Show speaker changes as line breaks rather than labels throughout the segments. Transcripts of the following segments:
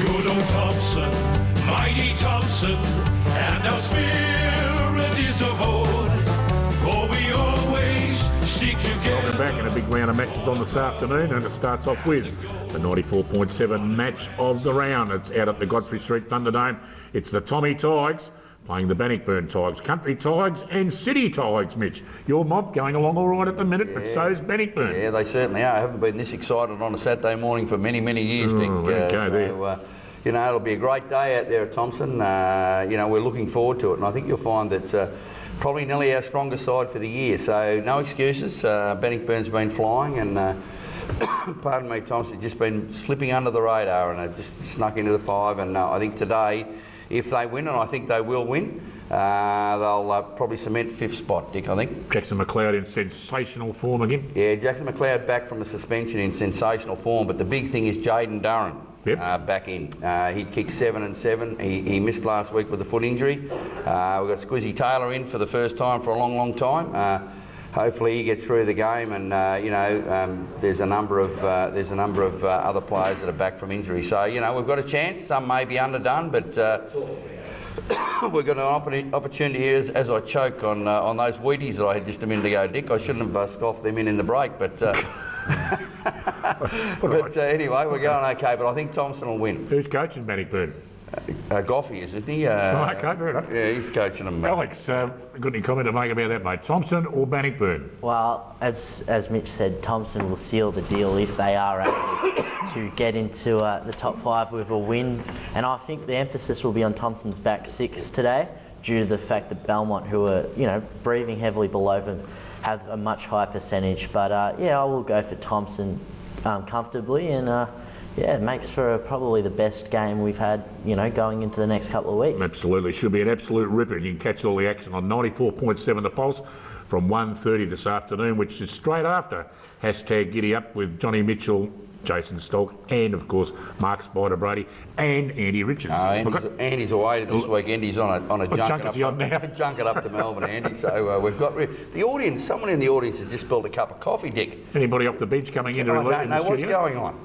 Good old Thompson, mighty Thompson, and our spirit is of old, for we always stick together.
Welcome back, and a big round of matches on this afternoon, and it starts off with the 94.7 match of the round. It's out at the Godfrey Street Thunderdome. It's the Tommy Tigers playing the Bannockburn Tigers, Country Tigers and City Tigers, Mitch. Your mob going along all right at the minute, but so's Bannockburn.
Yeah, they certainly are. I haven't been this excited on a Saturday morning for many, many years, Dick. You know, it'll be a great day out there at Thompson. You know, we're looking forward to it, and I think you'll find that probably nearly our strongest side for the year. So no excuses. Bannockburn's been flying, and pardon me, Thompson's just been slipping under the radar, and they've just snuck into the five. And I think today, if they win, and I think they will win, they'll probably cement 5th spot, Dick, I think. Jackson
McLeod in sensational form again.
Yeah, Jackson McLeod back from a suspension in sensational form, but the big thing is Jaden Durran back in. He kicked 7 and 7. He missed last week with a foot injury. We've got Squizzy Taylor in for the first time for a long, long time. Hopefully he gets through the game, and there's a number of other players that are back from injury. So we've got a chance. Some may be underdone, but we've got an opportunity here. As I choke on those Wheaties that I had just a minute ago, Dick, I shouldn't have scoffed them in the break, but. But anyway, we're going okay. But I think Thompson will win.
Who's coaching Bannockburn?
Goffey, isn't he?
Okay, fair enough.
Yeah, he's coaching them.
Alex, got any comment to make about that, mate? Thompson or Bannockburn?
Well, as Mitch said, Thompson will seal the deal if they are able to get into the top 5 with a win. And I think the emphasis will be on Thompson's back 6 today, due to the fact that Belmont, who are breathing heavily below them, have a much higher percentage. But I will go for Thompson comfortably, and it makes for probably the best game we've had, going into the next couple of weeks.
Absolutely, should be an absolute ripper. You can catch all the action on 94.7 The Pulse from 1:30 this afternoon, which is straight after #Giddy Up with Johnny Mitchell, Jason Stolk, and of course Mark Spider Brady and Andy Richards.
Andy's away this week. Andy's on a junket up to Melbourne, Andy. So we've got the audience. Someone in the audience has just spilled a cup of coffee, Dick.
Anybody off the bench coming in?
I don't know what's going on.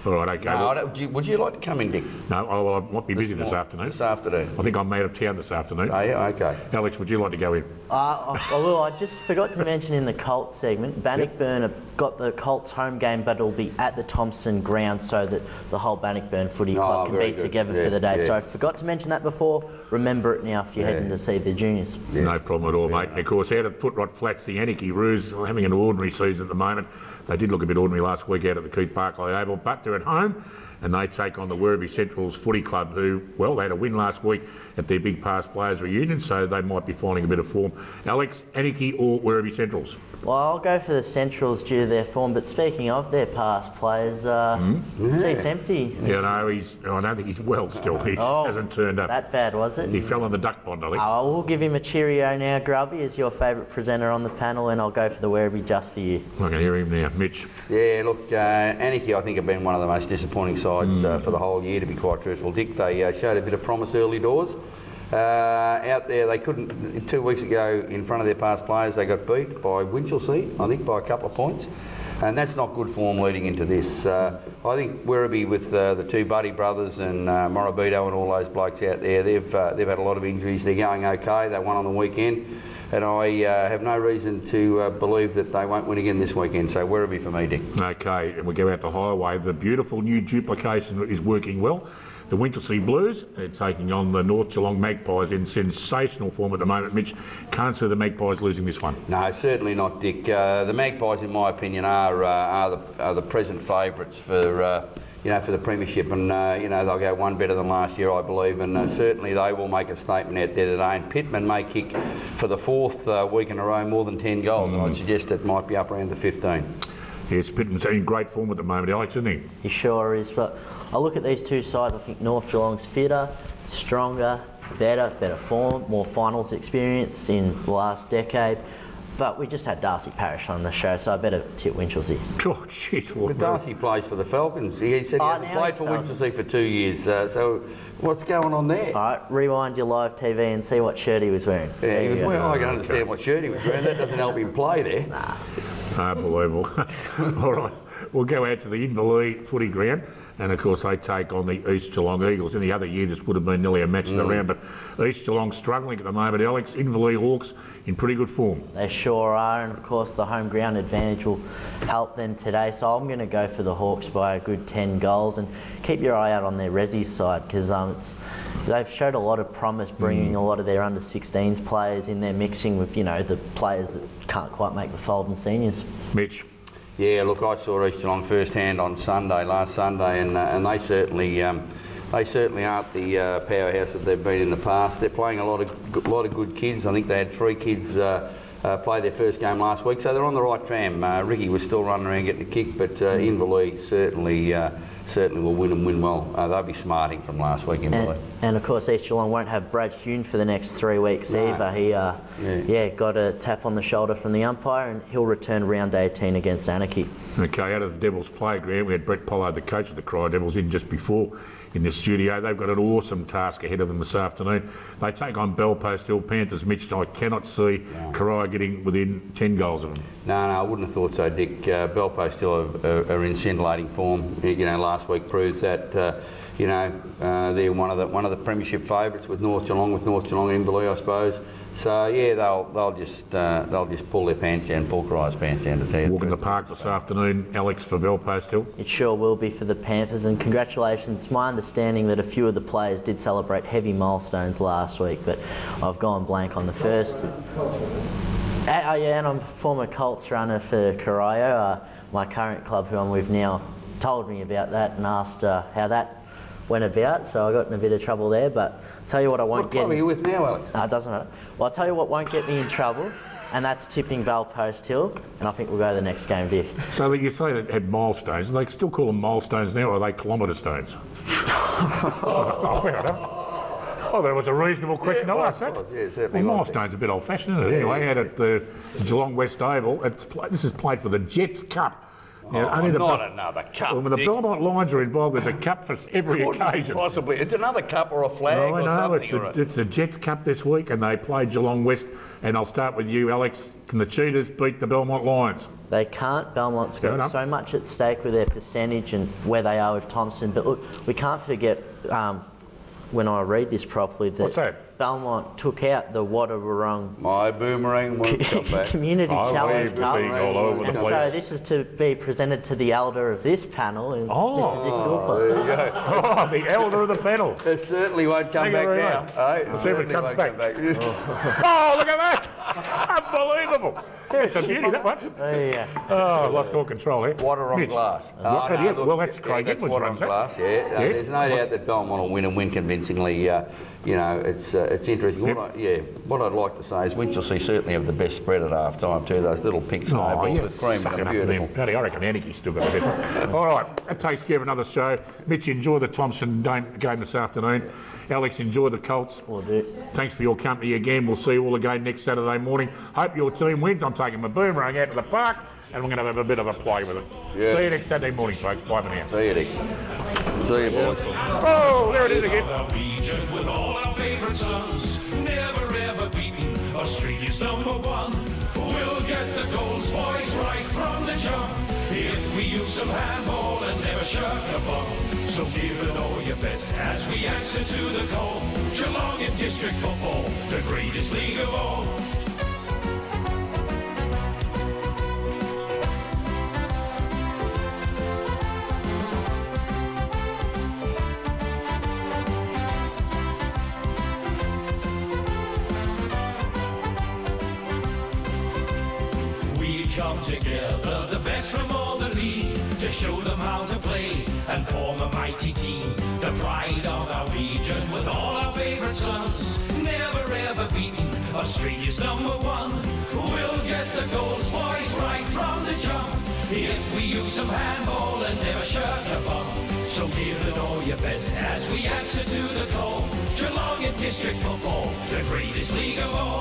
All right, okay.
No, would you like to come in, Dick?
No, I might be busy this afternoon.
This afternoon?
I think I'm out of town this afternoon.
Oh, yeah, okay.
Alex, would you like to go in?
I just forgot to mention in the Colts segment, Bannockburn have got the Colts home game, but it'll be at the Thompson ground so that the whole Bannockburn footy club can be together for the day. So I forgot to mention that before. Remember it now if you're heading to see the juniors.
Yeah. No problem at all, mate. And of course, out at Footrot Flats, the Anarchy Roos are having an ordinary season at the moment. They did look a bit ordinary last week out at the Keith Parkley Oval, but they're at home and they take on the Werribee Central's footy club, who, well, they had a win last week at their big past players reunion, so they might be finding a bit of form. Alex, Anarchy or Werribee Centrals?
Well, I'll go for the Centrals due to their form, but speaking of their past players, seat's empty.
Yeah, no, I don't think he's well still. He hasn't turned up.
That bad, was it?
He fell in the duck pond, I think.
I will give him a cheerio now, Grubby, as your favourite presenter on the panel, and I'll go for the Werribee just for you.
I can hear him now. Mitch?
Yeah, look, Anarchy, I think, have been one of the most disappointing sides for the whole year, to be quite truthful. Dick, they showed a bit of promise early doors. Out there, they couldn't. 2 weeks ago, in front of their past players, they got beat by Winchelsea, I think, by a couple of points, and that's not good form leading into this. I think Werribee, with the 2 Buddy brothers and Morabito and all those blokes out there, they've had a lot of injuries. They're going okay. They won on the weekend, and I have no reason to believe that they won't win again this weekend. So Werribee for me, Dick.
Okay, and we go out the highway. The beautiful new duplication is working well. The Winchelsea Blues are taking on the North Geelong Magpies in sensational form at the moment. Mitch, can't see the Magpies losing this one.
No, certainly not, Dick. The Magpies, in my opinion, are the present favourites for for the premiership, and they'll go one better than last year, I believe, and certainly they will make a statement out there today. And Pittman may kick for the 4th week in a row more than 10 goals, and I'd suggest it might be up around the 15.
Yes, Pittman's in great form at the moment, Alex, isn't he?
He sure is, but I look at these two sides, I think North Geelong's fitter, stronger, better form, more finals experience in the last decade. But we just had Darcy Parish on the show, so I better tip Winchelsea.
Oh, shit.
But Darcy plays for the Falcons. He said he hasn't played for Winchelsea for 2 years. So what's going on there?
All right, rewind your live TV and see what shirt he was wearing.
Yeah, he was wearing. I can understand what shirt he was wearing. That doesn't help him play there.
Nah.
Unbelievable. All right, we'll go out to the Inverleigh footy ground. and of course they take on the East Geelong Eagles. In the other year this would have been nearly a match of the round, but East Geelong struggling at the moment. Alex, Inverleigh Hawks in pretty good form.
They sure are, and of course the home ground advantage will help them today. So I'm going to go for the Hawks by a good 10 goals, and keep your eye out on their Resi side, because they've showed a lot of promise, bringing a lot of their under-16s players in there, mixing with the players that can't quite make the fold in seniors.
Mitch.
Yeah, look, I saw East Geelong firsthand on last Sunday, and they certainly aren't the powerhouse that they've been in the past. They're playing a lot of good kids. I think they had 3 kids play their first game last week, so they're on the right tram. Ricky was still running around getting a kick, but Inverleigh certainly will win and win well. They'll be smarting from last week, Inverleigh.
And of course East Geelong won't have Brad Hune for the next 3 weeks either. He got a tap on the shoulder from the umpire, and he'll return round 18 against Anarchy.
Okay, out of the Devils playground, we had Brett Pollard, the coach of the Cry Devils, in just before in the studio. They've got an awesome task ahead of them this afternoon. They take on Belpost Hill Panthers. Mitch, I cannot see Corio getting within 10 goals of them.
No, I wouldn't have thought so, Dick. Belpost still are in scintillating form. Last week proves that. They're one of the premiership favourites with North Geelong and Inverleigh, I suppose. So yeah, they'll just pull their pants down, pull Corio's pants down to tell you.
Walk in the park this afternoon, Alex, for Belpost Hill.
It sure will be for the Panthers, and congratulations. It's my understanding that a few of the players did celebrate heavy milestones last week, but I've gone blank on the first. And I'm a former Colts runner for Corio. My current club, who I'm with now, told me about that and asked how that went about, so I got in a bit of trouble there. But I'll tell you what I won't get.
What club are you with now, Alex?
No, it doesn't matter. Well, I'll tell you what won't get me in trouble, and that's tipping Belpost Hill, and I think we'll go to the next game, Dick.
So you say they had milestones, they still call them milestones now, or are they kilometre stones? Oh, fair enough. Oh, that was a reasonable question to ask, that.
Yeah, certainly.
Well, milestone's a bit old-fashioned, isn't it? Anyway, out at the Geelong West Oval, this is played for the Jets Cup.
Not another cup.
When the Belmont Lions are involved, there's a cup for every occasion.
Possibly. It's another cup or a flag or something.
It's the Jets Cup this week, and they play Geelong West. And I'll start with you, Alex. Can the Cheetahs beat the Belmont Lions?
They can't. Belmont's got so much at stake with their percentage and where they are with Thompson. But look, we can't forget, when I read this properly, that,
what's that?
Belmont took out the Wadawurrung
My boomerang won't come back.
Community Challenge Cup,
all over the
and
place.
so this is to be presented to the elder of this panel, and Mr. Dick Philpott.
There you go.
Oh, the elder of the panel.
It certainly won't come back now. It certainly won't come back.
Oh, look at that! Unbelievable. It's a beauty, that one. Oh, I lost all control here.
Water on
Mitch.
glass.
Well, that's Craig
that's
Edwards
water on
runs that.
glass, There's no doubt that Belmont will win and win convincingly. It's interesting. What I'd like to say is we shall certainly have the best spread at half time too. Those little pink snowballs with cream
suck
and
it up
beautiful.
to them. I reckon Anarchy's still got the best one. All right, that takes care of another show. Mitch, enjoy the Thompson game this afternoon. Alex, enjoy the Colts.
Will do.
Thanks for your company again. We'll see you all again next Saturday morning. Hope your team wins. I'm taking my boomerang out to the park, and we're going to have a bit of a play with it.
Yeah.
See you next Saturday morning, folks. Bye for now.
See you, Dick. See you, boys.
Oh, there it is again.
The region with all our favourite sons, never ever beaten, Australia's #1. We'll get the goals, boys, right from the jump, if we use some handball and never shirk a bump. So give it all your best as we answer to the call. Geelong in district football, the greatest league of all. Come together, the best from all the league, to show them how to play and form a mighty team. The pride of our region with all our favourite sons, never ever beaten, Australia's #1. We'll get the goals, boys, right from the jump, if we use some handball and never shirk a bump. So give it all your best as we answer to the call. Geelong in district football, the greatest league of all.